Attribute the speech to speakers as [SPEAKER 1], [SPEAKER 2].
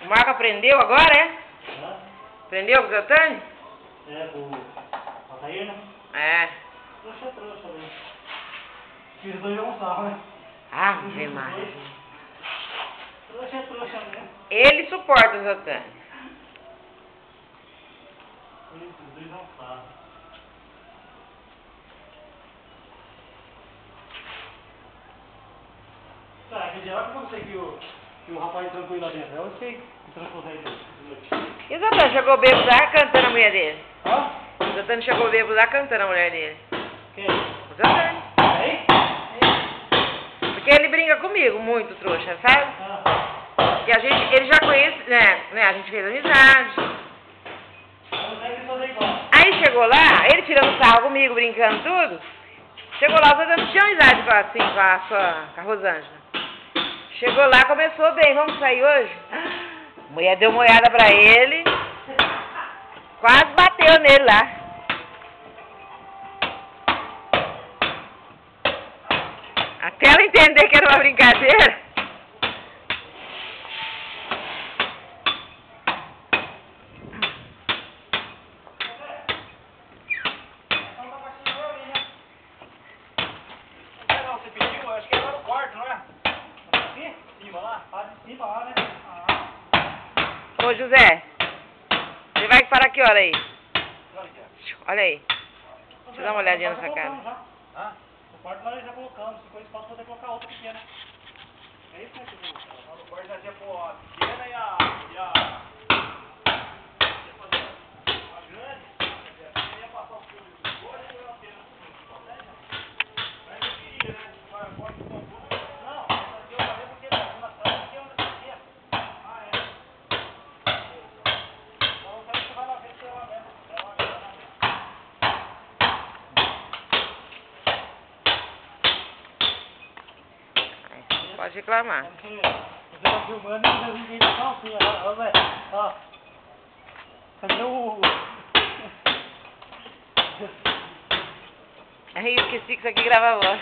[SPEAKER 1] Marco aprendeu agora, é?
[SPEAKER 2] Hã?
[SPEAKER 1] Aprendeu com o Zotani?
[SPEAKER 2] É, com o Altair, né?
[SPEAKER 1] É.
[SPEAKER 2] Trouxa também. Os dois vão sarro, né?
[SPEAKER 1] Ave Maria.
[SPEAKER 2] Trouxa mesmo.
[SPEAKER 1] Ele suporta o Zotani.
[SPEAKER 2] Os dois vão sarro. Tá, que geral que você que o rapaz trancou ele lá dentro. Eu sei que trancou ele dentro.
[SPEAKER 1] E o Zotani chegou bêbado lá cantando a mulher dele?
[SPEAKER 2] Hã?
[SPEAKER 1] O Zotani chegou bêbado lá cantando a mulher dele?
[SPEAKER 2] Quem?
[SPEAKER 1] O Zotani.
[SPEAKER 2] Aí?
[SPEAKER 1] Porque ele brinca comigo muito, trouxa, sabe?
[SPEAKER 2] Ah.
[SPEAKER 1] Que ele já conhece, né? A gente fez amizade.
[SPEAKER 2] Não deve fazer igual.
[SPEAKER 1] Aí chegou lá, ele tirando sarro comigo, brincando tudo. Chegou lá, o Zotani tinha amizade com a Rosângela. Chegou lá, começou bem, vamos sair hoje? A mulher deu uma olhada pra ele, quase bateu nele lá. Até ela entender que era uma brincadeira.
[SPEAKER 2] Você pediu? Acho que é lá no quarto, não é? Aqui? Em cima lá? Faz em cima lá, né? Ah.
[SPEAKER 1] Ô José, você vai parar que hora aí? Olha aí. Deixa eu dar uma olhadinha nessa cara.
[SPEAKER 2] Ah, no quarto nós já colocamos. Se for espaço, vou ter que colocar outra pequena. É isso, né, Chico? No quarto nós ia pôr a pequena e a grande. Ia passar o fio dos dois e eu ia ter mas eu queria, né? Agora que comprou. Não, essa aqui eu falei porque na atrás aqui é onde você quer. Ah, é. Então eu quero que você vai lá ver se ela mesmo.
[SPEAKER 1] Pode reclamar.
[SPEAKER 2] Você tá filmando e ninguém tá calcinha, ó, velho. Ó. Cadê o...
[SPEAKER 1] Aí eu esqueci que isso aqui grava a voz.